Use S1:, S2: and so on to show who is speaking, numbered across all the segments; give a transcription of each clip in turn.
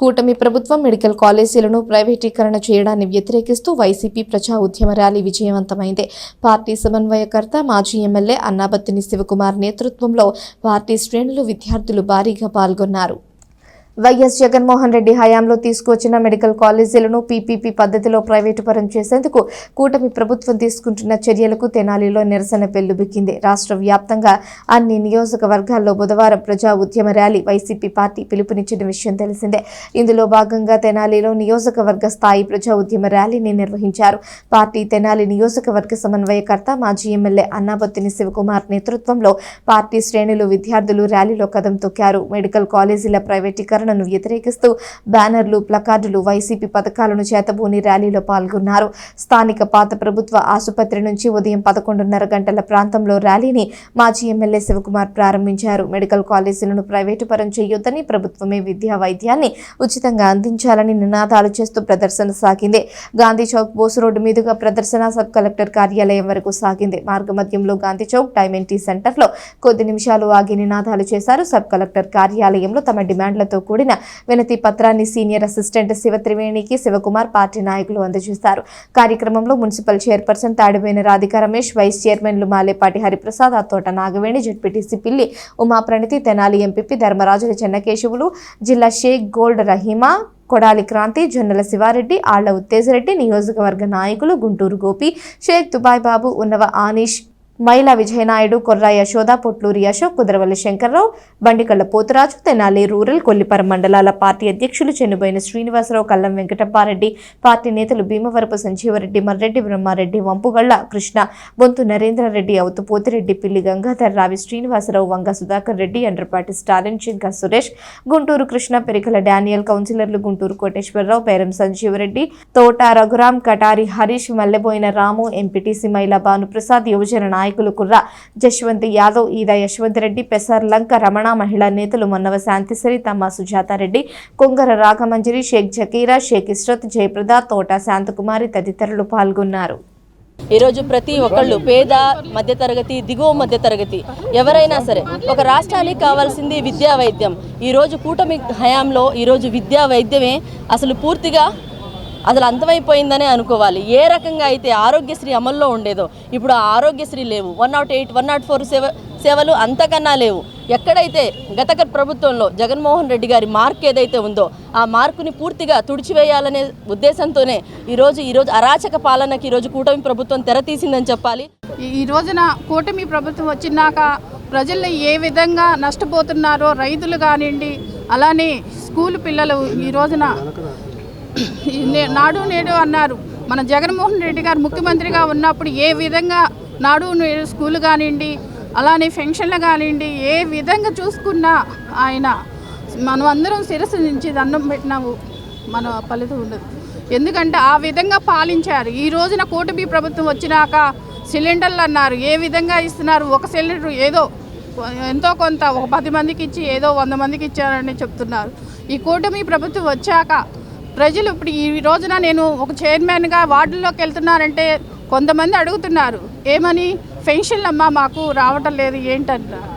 S1: కూటమి ప్రభుత్వం మెడికల్ కాలేజీలను ప్రైవేటీకరణ చేయడాన్ని వ్యతిరేకిస్తూ వైసీపీ ప్రజా ఉద్యమ ర్యాలీ విజయవంతమైంది. పార్టీ సమన్వయకర్త మాజీ ఎమ్మెల్యే అన్నాబత్తిని శివకుమార్ నేతృత్వంలో పార్టీ శ్రేణులు, విద్యార్థులు భారీగా పాల్గొన్నారు. వైఎస్ జగన్మోహన్ రెడ్డి హయాంలో తీసుకువచ్చిన మెడికల్ కాలేజీలను పీపీపీ పద్ధతిలో ప్రైవేటు పరం చేసేందుకు కూటమి ప్రభుత్వం తీసుకుంటున్న చర్యలకు తెనాలిలో నిరసన వెల్లుబిక్కింది. రాష్ట్ర వ్యాప్తంగా అన్ని నియోజకవర్గాల్లో బుధవారం ప్రజా ఉద్యమ ర్యాలీ వైసీపీ పార్టీ పిలుపునిచ్చిన విషయం తెలిసిందే. ఇందులో భాగంగా తెనాలిలో నియోజకవర్గ స్థాయి ప్రజా ఉద్యమ ర్యాలీని నిర్వహించారు. పార్టీ తెనాలి నియోజకవర్గ సమన్వయకర్త మాజీ ఎమ్మెల్యే అన్నాబత్తిని శివకుమార్ నేతృత్వంలో పార్టీ శ్రేణులు, విద్యార్థులు ర్యాలీలో కదం తొక్కారు. మెడికల్ కాలేజీల ప్రైవేటీకరణ వ్యతిరేకిస్తూ బ్యానర్లు, ప్లకార్డులు, వైసీపీ పథకాలను చేతబూని ర్యాలీలో పాల్గొన్నారు. స్థానిక పాత ప్రభుత్వ ఆసుపత్రి నుంచి ఉదయం 11:30 గంటల ప్రాంతంలో ర్యాలీని మాజీ ఎమ్మెల్యే శివకుమార్ ప్రారంభించారు. మెడికల్ కాలేజీలను ప్రైవేటు పరం చేయొద్దని, ప్రభుత్వమే విద్యా వైద్యాన్ని ఉచితంగా అందించాలని నినాదాలు చేస్తూ ప్రదర్శన సాగింది. గాంధీ చౌక్, బోసు రోడ్డు మీదుగా ప్రదర్శన సబ్ కలెక్టర్ కార్యాలయం వరకు సాగింది. మార్గమధ్యంలో గాంధీ చౌక్ డైమండ్ టీ సెంటర్లో కొద్ది నిమిషాలు ఆగి నినాదాలు చేశారు. సబ్ కలెక్టర్ కార్యాలయంలో తమ డిమాండ్లతో కూడిన వినతి పత్రాన్ని సీనియర్ అసిస్టెంట్ శివత్రివేణికి శివకుమార్ పార్టీ నాయకులు అందజేశారు. కార్యక్రమంలో municipal chairperson Tadiveni Radhika Ramesh, vice చైర్మన్లు మాలేపాటి హరిప్రసాద్, అత్తోట నాగవేణి, జడ్పీటీసీ పిల్లి ఉమాప్రణితి, తెనాలి ఎంపీపీ ధర్మరాజుల చెన్నకేశవులు, జిల్లా షేక్ గోల్డ్ రహీమా, కొడాలి క్రాంతి, జొన్నల శివారెడ్డి, ఆళ్ల ఉత్తేజరెడ్డి, నియోజకవర్గ నాయకులు గుంటూరు గోపి, షేక్ దుబాయ్ బాబు, ఉన్నవ ఆనీష్, మైలా విజయనాయుడు, కొర్రా యశోద, పొట్లూరి అశోక్, కుదరవల్లి శంకర్రావు, బండికళ్ల పోతురాజు, తెనాలి రూరల్, కొల్లిపర మండలాల పార్టీ అధ్యక్షులు చెన్నుబోయిన శ్రీనివాసరావు, కల్లం వెంకటప్పారెడ్డి, పార్టీ నేతలు భీమవరపు సంజీవరెడ్డి, మర్రెడ్డి బ్రహ్మారెడ్డి, వంపుగళ్ల కృష్ణ, బొంతు నరేంద్రరెడ్డి, అవుతు పోతిరెడ్డి, పిల్లి గంగాధర్, రావి శ్రీనివాసరావు, వంగ సుధాకర్ రెడ్డి, ఎండ్రపాటి స్టాలిన్, చింక సురేష్, గుంటూరు కృష్ణ, పెరికల డానియల్, కౌన్సిలర్లు గుంటూరు కోటేశ్వరరావు, పేరం సంజీవరెడ్డి, తోట రఘురాం, కటారి హరీష్, మల్లెబోయిన రాము, ఎంపీటీసీ మైలా భానుప్రసాద్, యువజన నాయకులు కుర్రా జశ్వంత్ యాదవ్, ఈద యశ్వంత్ రెడ్డి, పెసర్ లంక రమణ, మహిళా నేతలు మొన్నవ శాంతిశ్రీ, తమ్మ సుజాతారెడ్డి, కొంగర రాఘమంజరి, షేక్ జకీరా, షేక్ ఇష్రత్, జయప్రద, తోట శాంతకుమారి తదితరులు పాల్గొన్నారు.
S2: ఈరోజు ప్రతి ఒక్కళ్ళు పేద, మధ్యతరగతి, దిగువ మధ్యతరగతి ఎవరైనా సరే ఒక రాష్ట్రానికి కావాల్సింది విద్యా వైద్యం. ఈరోజు కూటమి హయాంలో ఈరోజు విద్యా వైద్యమే అసలు పూర్తిగా అంతమైపోయిందనే అనుకోవాలి. ఏ రకంగా అయితే ఆరోగ్యశ్రీ అమల్లో ఉండేదో ఇప్పుడు ఆ ఆరోగ్యశ్రీ లేవు. 108, 104 సేవలు అంతకన్నా లేవు. ఎక్కడైతే గత ప్రభుత్వంలో జగన్మోహన్ రెడ్డి గారి మార్క్ ఏదైతే ఉందో ఆ మార్కుని పూర్తిగా తుడిచివేయాలనే ఉద్దేశంతోనే ఈరోజు అరాచక పాలనకి ఈరోజు కూటమి ప్రభుత్వం తెరతీసిందని చెప్పాలి.
S3: ఈ రోజున కూటమి ప్రభుత్వం వచ్చినాక ప్రజలు ఏ విధంగా నష్టపోతున్నారో, రైతులు కానివ్వండి, అలానే స్కూల్ పిల్లలు ఈ రోజున నాడు నేడు అన్నారు. మన జగన్మోహన్ రెడ్డి గారు ముఖ్యమంత్రిగా ఉన్నప్పుడు ఏ విధంగా నాడు నేడు స్కూల్ కానివ్వండి, అలానే పెన్షన్లు కానివ్వండి, ఏ విధంగా చూసుకున్నా ఆయన మనం అందరం శిరస్సు నుంచి దండం పెట్టినాము మన ఫలితం ఉండదు. ఎందుకంటే ఆ విధంగా పాలించారు. ఈ రోజున కూటమి ప్రభుత్వం వచ్చినాక సిలిండర్లు అన్నారు, ఏ విధంగా ఇస్తున్నారు? ఒక సిలిండర్ ఏదో ఎంతో కొంత ఒక 10 మందికి ఇచ్చి ఏదో 100 మందికి ఇచ్చారని చెప్తున్నారు. ఈ కూటమి ప్రభుత్వం వచ్చాక ప్రజలు ఇప్పుడు ఈ రోజున నేను ఒక చైర్మన్గా వార్డుల్లోకి వెళ్తున్నానంటే కొంతమంది అడుగుతున్నారు, ఏమని? పెన్షన్లు అమ్మా మాకు రావటం లేదు ఏంటంటారు.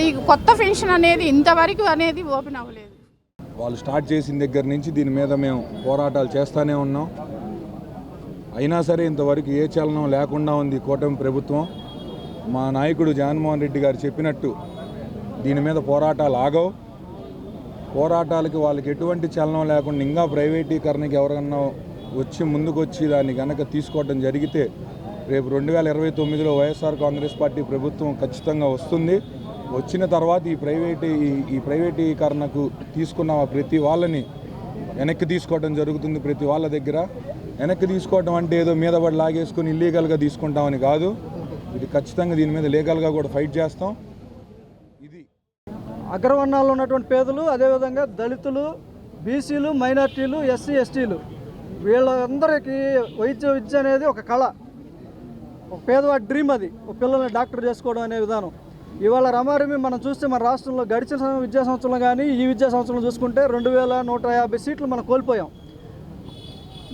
S3: ఈ కొత్త పెన్షన్ అనేది ఇంతవరకు అనేది ఓపెన్ అవ్వలేదు.
S4: వాళ్ళు స్టార్ట్ చేసిన దగ్గర నుంచి దీని మీద మేము పోరాటాలు చేస్తూనే ఉన్నాం. అయినా సరే ఇంతవరకు ఏ చలనం లేకుండా ఉంది కూటమి ప్రభుత్వం. మా నాయకుడు జగన్మోహన్ రెడ్డి గారు చెప్పినట్టు దీని మీద పోరాటాలు ఆగవు. పోరాటాలకి వాళ్ళకి ఎటువంటి చలనం లేకుండా ఇంకా ప్రైవేటీకరణకి ఎవరన్నా ముందుకు వచ్చి దాన్ని కనుక తీసుకోవడం జరిగితే రేపు 2029లో వైఎస్ఆర్ కాంగ్రెస్ పార్టీ ప్రభుత్వం ఖచ్చితంగా వస్తుంది. వచ్చిన తర్వాత ఈ ప్రైవేటీకరణకు తీసుకున్న ప్రతి వాళ్ళని వెనక్కి తీసుకోవడం జరుగుతుంది. ప్రతి వాళ్ళ దగ్గర వెనక్కి తీసుకోవడం అంటే ఏదో మీద పడి లాగేసుకొని ఇల్లీగల్గా తీసుకుంటామని కాదు. ఇది ఖచ్చితంగా దీని మీద లీగల్గా కూడా ఫైట్ చేస్తాం. ఇది
S5: అగ్రవర్ణాల్లో ఉన్నటువంటి పేదలు, అదేవిధంగా దళితులు, బీసీలు, మైనార్టీలు, ఎస్సీ, ఎస్టీలు వీళ్ళందరికీ విద్య అనేది ఒక కళ, ఒక పేదవాడి డ్రీమ్. అది ఒక పిల్లల్ని డాక్టర్ చేసుకోవడం అనే విధానం. ఇవాళ రమారమి మనం చూస్తే మన రాష్ట్రంలో గడిచిన విద్యా సంవత్సరంలో కానీ ఈ విద్యా సంవత్సరంలో చూసుకుంటే 2150 సీట్లు మనం కోల్పోయాం.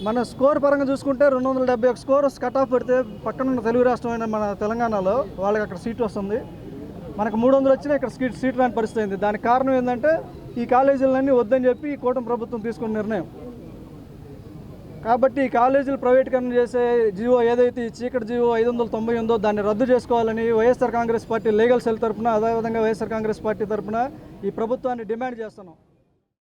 S5: మన స్కోర్ పరంగా చూసుకుంటే 271 స్కోర్ కట్ ఆఫ్ పెడితే పక్కనున్న తెలుగు రాష్ట్రమైన మన తెలంగాణలో వాళ్ళకి అక్కడ సీట్ వస్తుంది. మనకు 300 వచ్చినా ఇక్కడ సీట్ రాని పరిస్థితి అయింది. దానికి కారణం ఏంటంటే ఈ కాలేజీలన్నీ వద్దని చెప్పి ఈ కూటమి ప్రభుత్వం తీసుకున్న నిర్ణయం. కాబట్టి ఈ కాలేజీలు ప్రైవేటీకరణ చేసే జీవో ఏదైతే ఈ చీకటి జీవో 590 ఉందో దాన్ని రద్దు చేసుకోవాలని YSR Congress party legal cell తరఫున, అదేవిధంగా వైఎస్ఆర్ కాంగ్రెస్ పార్టీ తరఫున ఈ ప్రభుత్వాన్ని డిమాండ్ చేస్తున్నాం.